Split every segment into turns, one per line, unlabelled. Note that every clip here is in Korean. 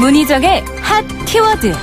문희정의 핫 키워드.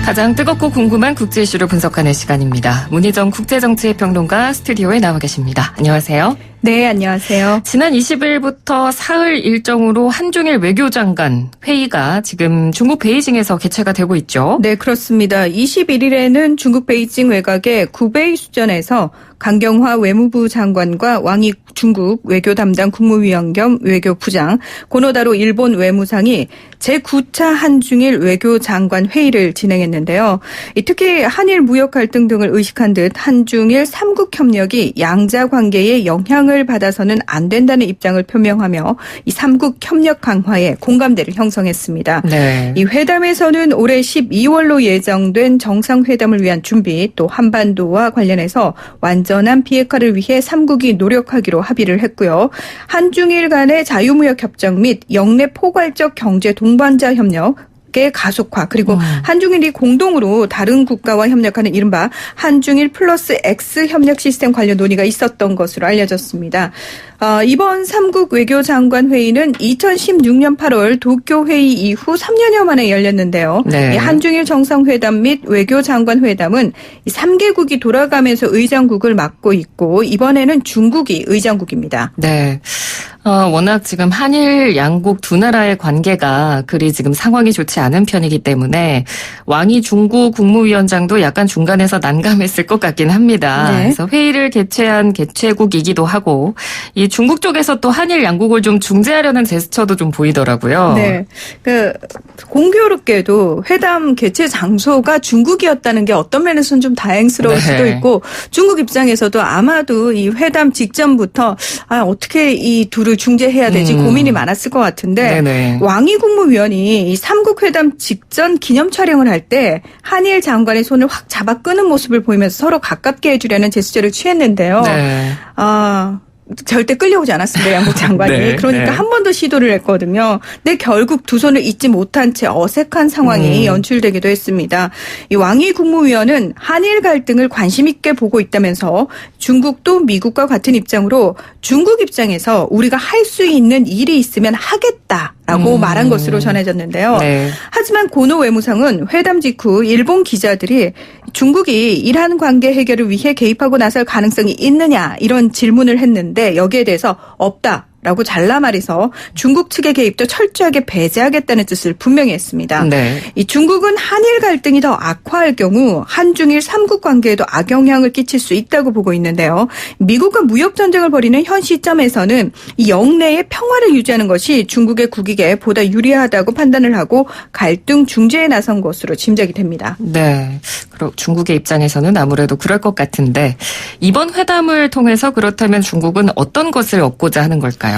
가장 뜨겁고 궁금한 국제 이슈를 분석하는 시간입니다. 문희정 국제정치평론가 스튜디오에 나와 계십니다. 안녕하세요.
네, 안녕하세요.
지난 20일부터 사흘 일정으로 한중일 외교장관 회의가 지금 중국 베이징에서 개최가 되고 있죠.
네, 그렇습니다. 21일에는 중국 베이징 외곽의 구베이 수전에서 강경화 외무부 장관과 왕이 중국 외교 담당 국무위원 겸 외교부장, 고노다로 일본 외무상이 제9차 한중일 외교장관 회의를 진행했는데요. 특히 한일 무역 갈등 등을 의식한 듯 한중일 3국 협력이 양자 관계에 영향을 받아서는 안 된다는 입장을 표명하며 이 3국 협력 강화에 공감대를 형성했습니다.
네.
이 회담에서는 올해 12월로 예정된 정상회담을 위한 준비, 또 한반도와 관련해서 완전한 비핵화를 위해 3국이 노력하기로 합의를 했고요. 한중일 간의 자유무역 협정 및 영내 포괄적 경제 동반자 협력, 의 가속화, 그리고 한중일이 공동으로 다른 국가와 협력하는 이른바 한중일 플러스 X 협력 시스템 관련 논의가 있었던 것으로 알려졌습니다. 이번 3국 외교장관 회의는 2016년 8월 도쿄 회의 이후 3년여 만에 열렸는데요.
네.
한중일 정상회담 및 외교장관 회담은 3개국이 돌아가면서 의장국을 맡고 있고 이번에는 중국이 의장국입니다.
네. 워낙 지금 한일 양국 두 나라의 관계가 그리 지금 상황이 좋지 않은 편이기 때문에 왕이 중국 국무위원장도 약간 중간에서 난감했을 것 같긴 합니다.
네.
그래서 회의를 개최한 개최국이기도 하고 이 중국 쪽에서 또 한일 양국을 좀 중재하려는 제스처도 좀 보이더라고요.
네. 공교롭게도 회담 개최 장소가 중국이었다는 게 어떤 면에서는 좀 다행스러울
네.
수도 있고 중국 입장에서도 아마도 이 회담 직전부터 어떻게 이 둘을 중재해야 되지 고민이 많았을 것 같은데
네네.
왕이 국무위원이 이 3국 회담 직전 기념 촬영을 할 때 한일 장관의 손을 확 잡아 끄는 모습을 보이면서 서로 가깝게 해주려는 제스처를 취했는데요.
네.
절대 끌려오지 않았습니다. 양국 장관이.
네,
그러니까
네.
한 번 더 시도를 했거든요. 근데 결국 두 손을 잇지 못한 채 어색한 상황이 연출되기도 했습니다. 이 왕이 국무위원은 한일 갈등을 관심 있게 보고 있다면서 중국도 미국과 같은 입장으로 중국 입장에서 우리가 할 수 있는 일이 있으면 하겠다라고 말한 것으로 전해졌는데요.
네.
하지만 고노 외무상은 회담 직후 일본 기자들이 중국이 이란 관계 해결을 위해 개입하고 나설 가능성이 있느냐 이런 질문을 했는데 여기에 대해서 없다라고 잘라 말해서 중국 측의 개입도 철저하게 배제하겠다는 뜻을 분명히 했습니다.
네.
이 중국은 한일 갈등이 더 악화할 경우 한중일 3국 관계에도 악영향을 끼칠 수 있다고 보고 있는데요. 미국과 무역 전쟁을 벌이는 현 시점에서는 이 영내의 평화를 유지하는 것이 중국의 국익에 보다 유리하다고 판단을 하고 갈등 중재에 나선 것으로 짐작이 됩니다.
네. 그리고 중국의 입장에서는 아무래도 그럴 것 같은데 이번 회담을 통해서 그렇다면 중국은 어떤 것을 얻고자 하는 걸까요?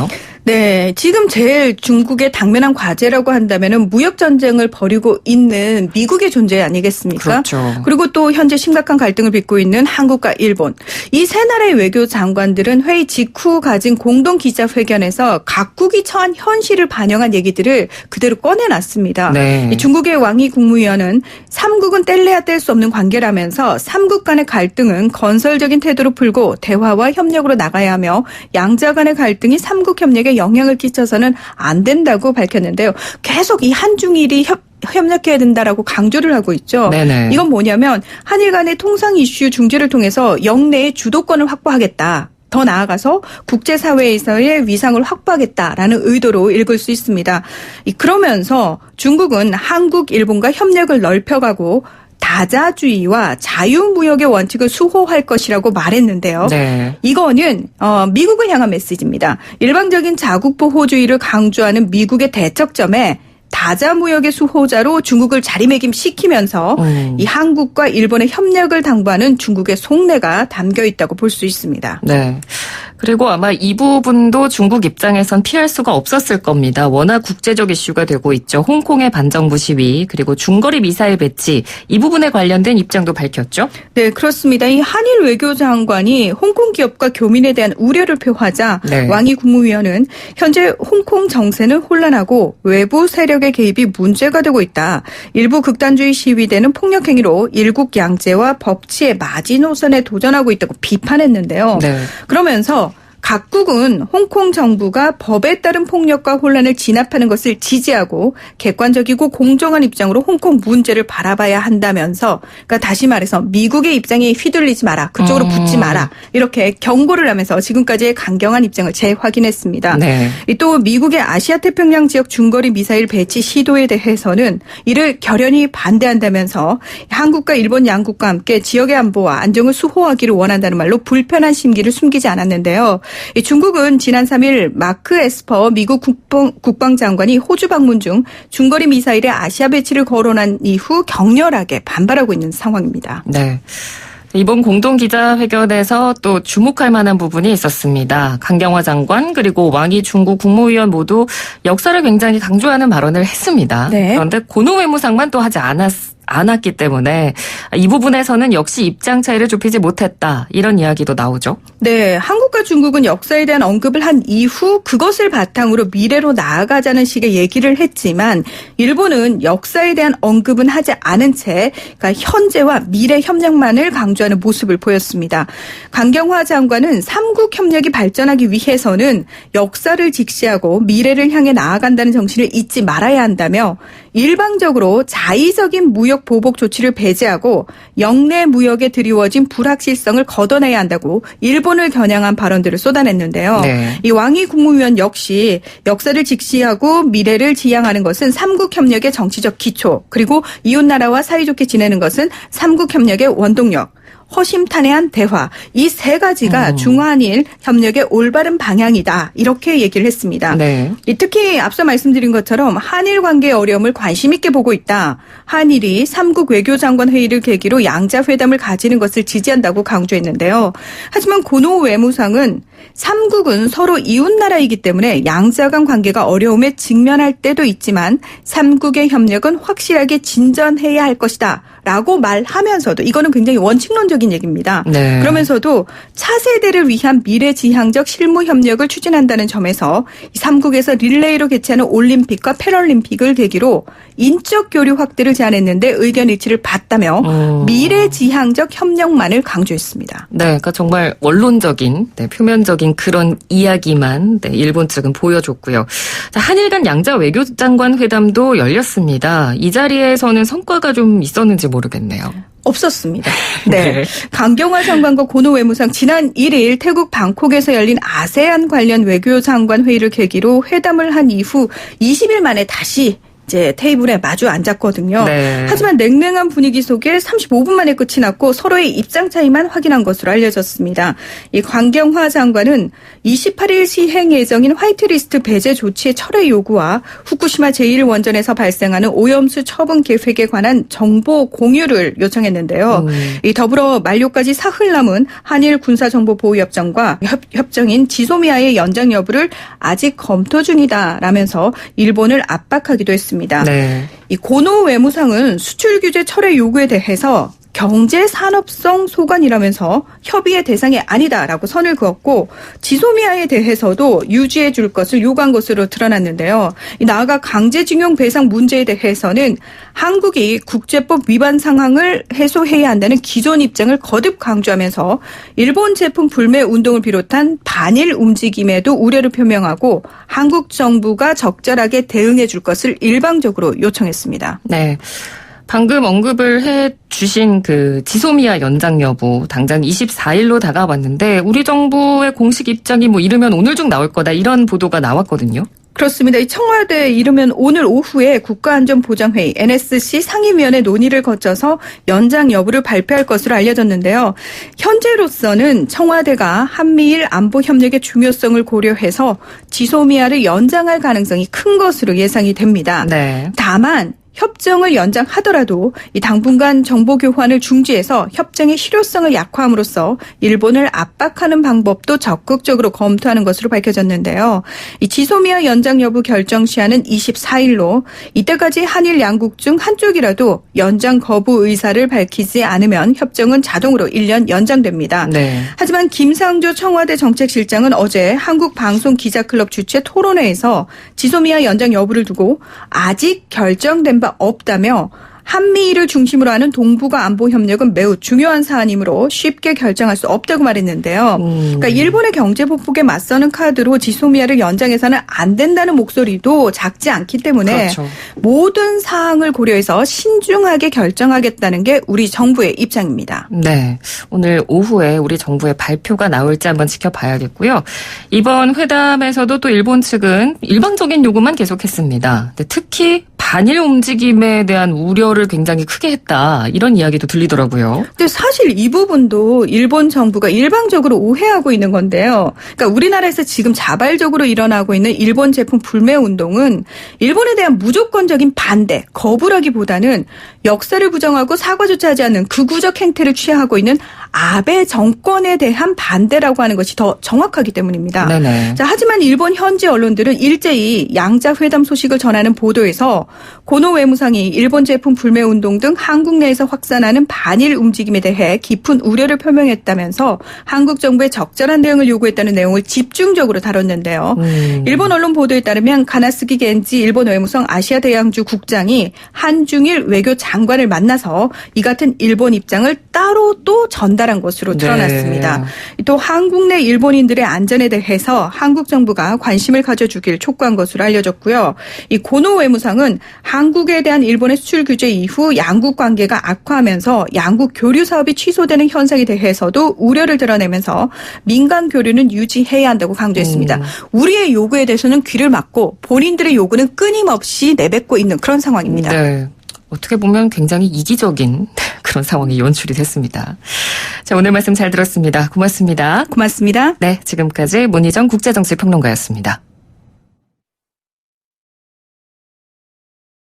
네, 지금 제일 중국의 당면한 과제라고 한다면은 무역 전쟁을 벌이고 있는 미국의 존재 아니겠습니까?
그렇죠.
그리고 또 현재 심각한 갈등을 빚고 있는 한국과 일본. 이 세 나라의 외교 장관들은 회의 직후 가진 공동 기자회견에서 각국이 처한 현실을 반영한 얘기들을 그대로 꺼내놨습니다.
네.
이 중국의 왕이 국무위원은 3국은 뗄래야 뗄 수 없는 관계라면서 3국 간의 갈등은 건설적인 태도로 풀고 대화와 협력으로 나가야 하며 양자 간의 갈등이 3국 협력에 영향을 끼쳐서는 안 된다고 밝혔는데요. 계속 이 한중일이 협력해야 된다라고 강조를 하고 있죠.
네네.
이건 뭐냐면 한일 간의 통상 이슈 중재를 통해서 영내의 주도권을 확보하겠다. 더 나아가서 국제사회에서의 위상을 확보하겠다라는 의도로 읽을 수 있습니다. 그러면서 중국은 한국, 일본과 협력을 넓혀가고 다자주의와 자유무역의 원칙을 수호할 것이라고 말했는데요.
네.
이거는 미국을 향한 메시지입니다. 일방적인 자국보호주의를 강조하는 미국의 대척점에 다자무역의 수호자로 중국을 자리매김시키면서 이 한국과 일본의 협력을 당부하는 중국의 속내가 담겨 있다고 볼 수 있습니다.
네. 그리고 아마 이 부분도 중국 입장에선 피할 수가 없었을 겁니다. 워낙 국제적 이슈가 되고 있죠. 홍콩의 반정부 시위, 그리고 중거리 미사일 배치, 이 부분에 관련된 입장도 밝혔죠.
네, 그렇습니다. 이 한일 외교장관이 홍콩 기업과 교민에 대한 우려를 표하자
네.
왕이 국무위원은 현재 홍콩 정세는 혼란하고 외부 세력의 개입이 문제가 되고 있다. 일부 극단주의 시위대는 폭력 행위로 일국 양제와 법치의 마지노선에 도전하고 있다고 비판했는데요.
네.
그러면서 각국은 홍콩 정부가 법에 따른 폭력과 혼란을 진압하는 것을 지지하고 객관적이고 공정한 입장으로 홍콩 문제를 바라봐야 한다면서, 그러니까 다시 말해서 미국의 입장에 휘둘리지 마라, 그쪽으로 붙지 마라, 이렇게 경고를 하면서 지금까지의 강경한 입장을 재확인했습니다.
네.
또 미국의 아시아태평양 지역 중거리 미사일 배치 시도에 대해서는 이를 결연히 반대한다면서 한국과 일본 양국과 함께 지역의 안보와 안정을 수호하기를 원한다는 말로 불편한 심기를 숨기지 않았는데요. 중국은 지난 3일 마크 에스퍼 미국 국방장관이 호주 방문 중 중거리 미사일의 아시아 배치를 거론한 이후 격렬하게 반발하고 있는 상황입니다.
네. 이번 공동기자회견에서 또 주목할 만한 부분이 있었습니다. 강경화 장관 그리고 왕이 중국 국무위원 모두 역사를 굉장히 강조하는 발언을 했습니다.
네.
그런데 고노 외무상만 또 하지 않았기 때문에 이 부분에서는 역시 입장 차이를 좁히지 못했다, 이런 이야기도 나오죠.
네, 한국과 중국은 역사에 대한 언급을 한 이후 그것을 바탕으로 미래로 나아가자는 식의 얘기를 했지만 일본은 역사에 대한 언급은 하지 않은 채 그러니까 현재와 미래 협력만을 강조하는 모습을 보였습니다. 강경화 장관은 삼국 협력이 발전하기 위해서는 역사를 직시하고 미래를 향해 나아간다는 정신을 잊지 말아야 한다며 일방적으로 자의적인 무역 보복 조치를 배제하고 영내 무역에 드리워진 불확실성을 걷어내야 한다고 일본을 겨냥한 발언들을 쏟아냈는데요.
네.
이 왕이 국무위원 역시 역사를 직시하고 미래를 지향하는 것은 삼국 협력의 정치적 기초, 그리고 이웃나라와 사이좋게 지내는 것은 삼국 협력의 원동력, 허심탄회한 대화, 이 세 가지가 중한일 협력의 올바른 방향이다, 이렇게 얘기를 했습니다.
네.
특히 앞서 말씀드린 것처럼 한일 관계의 어려움을 관심 있게 보고 있다. 한일이 3국 외교장관 회의를 계기로 양자회담을 가지는 것을 지지한다고 강조했는데요. 하지만 고노 외무상은 3국은 서로 이웃나라이기 때문에 양자 간 관계가 어려움에 직면할 때도 있지만 3국의 협력은 확실하게 진전해야 할 것이다 라고 말하면서도, 이거는 굉장히 원칙론적인 얘기입니다.
네.
그러면서도 차세대를 위한 미래지향적 실무협력을 추진한다는 점에서 3국에서 릴레이로 개최하는 올림픽과 패럴림픽을 계기로 인적 교류 확대를 제안했는데 의견 일치를 봤다며 미래지향적 협력만을 강조했습니다.
네, 그러니까 정말 원론적인, 표면적인 그런 이야기만 일본 측은 보여줬고요. 자, 한일 간 양자 외교장관 회담도 열렸습니다. 이 자리에서는 성과가 좀 있었는지 모르겠네요.
없었습니다. 네.
네.
강경화 장관과 고노 외무상 지난 1일 태국 방콕에서 열린 아세안 관련 외교장관 회의를 계기로 회담을 한 이후 20일 만에 다시 이제 테이블에 마주 앉았거든요.
네.
하지만 냉랭한 분위기 속에 35분 만에 끝이 났고 서로의 입장 차이만 확인한 것으로 알려졌습니다. 이 강경화 장관은 28일 시행 예정인 화이트리스트 배제 조치의 철회 요구와 후쿠시마 제1원전에서 발생하는 오염수 처분 계획에 관한 정보 공유를 요청했는데요. 이 더불어 만료까지 사흘 남은 한일 군사정보보호협정과 협정인 지소미아의 연장 여부를 아직 검토 중이다라면서 일본을 압박하기도 했습니다.
네.
이 고노 외무상은 수출 규제 철회 요구에 대해서 경제 산업성 소관이라면서 협의의 대상이 아니다라고 선을 그었고 지소미아에 대해서도 유지해 줄 것을 요구한 것으로 드러났는데요. 나아가 강제징용 배상 문제에 대해서는 한국이 국제법 위반 상황을 해소해야 한다는 기존 입장을 거듭 강조하면서 일본 제품 불매 운동을 비롯한 반일 움직임에도 우려를 표명하고 한국 정부가 적절하게 대응해 줄 것을 일방적으로 요청했습니다.
네. 방금 언급을 해 주신 그 지소미아 연장 여부 당장 24일로 다가왔는데 우리 정부의 공식 입장이 이르면 오늘 중 나올 거다, 이런 보도가 나왔거든요.
그렇습니다. 이 청와대에 이르면 오늘 오후에 국가안전보장회의 NSC 상임위원회 논의를 거쳐서 연장 여부를 발표할 것으로 알려졌는데요. 현재로서는 청와대가 한미일 안보 협력의 중요성을 고려해서 지소미아를 연장할 가능성이 큰 것으로 예상이 됩니다.
네.
다만 협정을 연장하더라도 이 당분간 정보 교환을 중지해서 협정의 실효성을 약화함으로써 일본을 압박하는 방법도 적극적으로 검토하는 것으로 밝혀졌는데요. 이 지소미아 연장 여부 결정 시한은 24일로 이때까지 한일 양국 중 한쪽이라도 연장 거부 의사를 밝히지 않으면 협정은 자동으로 1년 연장됩니다.
네.
하지만 김상조 청와대 정책실장은 어제 한국방송기자클럽 주최 토론회에서 지소미아 연장 여부를 두고 아직 결정된 바 없다며 한미일을 중심으로 하는 동북아 안보 협력은 매우 중요한 사안이므로 쉽게 결정할 수 없다고 말했는데요. 그러니까 일본의 경제 보복에 맞서는 카드로 지소미아를 연장해서는 안 된다는 목소리도 작지 않기 때문에
그렇죠.
모든 사항을 고려해서 신중하게 결정하겠다는 게 우리 정부의 입장입니다.
네. 오늘 오후에 우리 정부의 발표가 나올지 한번 지켜봐야겠고요. 이번 회담에서도 또 일본 측은 일방적인 요구만 계속했습니다. 근데 특히 반일 움직임에 대한 우려를 굉장히 크게 했다. 이런 이야기도 들리더라고요.
근데 사실 이 부분도 일본 정부가 일방적으로 오해하고 있는 건데요. 그러니까 우리나라에서 지금 자발적으로 일어나고 있는 일본 제품 불매 운동은 일본에 대한 무조건적인 반대, 거부라기보다는 역사를 부정하고 사과조차 하지 않는 극우적 행태를 취하고 있는 아베 정권에 대한 반대라고 하는 것이 더 정확하기 때문입니다.
네네.
자, 하지만 일본 현지 언론들은 일제히 양자 회담 소식을 전하는 보도에서 고노 외무상이 일본 제품 불매 운동 등 한국 내에서 확산하는 반일 움직임에 대해 깊은 우려를 표명했다면서 한국 정부에 적절한 대응을 요구했다는 내용을 집중적으로 다뤘는데요. 일본 언론 보도에 따르면 가나스기 겐지 일본 외무성 아시아 대양주 국장이 한중일 외교 장관을 만나서 이 같은 일본 입장을 따로 또 전달한 것으로 드러났습니다.
네.
또 한국 내 일본인들의 안전에 대해서 한국 정부가 관심을 가져주길 촉구한 것으로 알려졌고요. 이 고노 외무상은 한국에 대한 일본의 수출 규제 이후 양국 관계가 악화하면서 양국 교류 사업이 취소되는 현상에 대해서도 우려를 드러내면서 민간 교류는 유지해야 한다고 강조했습니다. 우리의 요구에 대해서는 귀를 막고 본인들의 요구는 끊임없이 내뱉고 있는 그런 상황입니다.
네. 어떻게 보면 굉장히 이기적인 그런 상황이 연출이 됐습니다. 자, 오늘 말씀 잘 들었습니다. 고맙습니다.
고맙습니다.
네, 지금까지 문희정 국제정치평론가였습니다.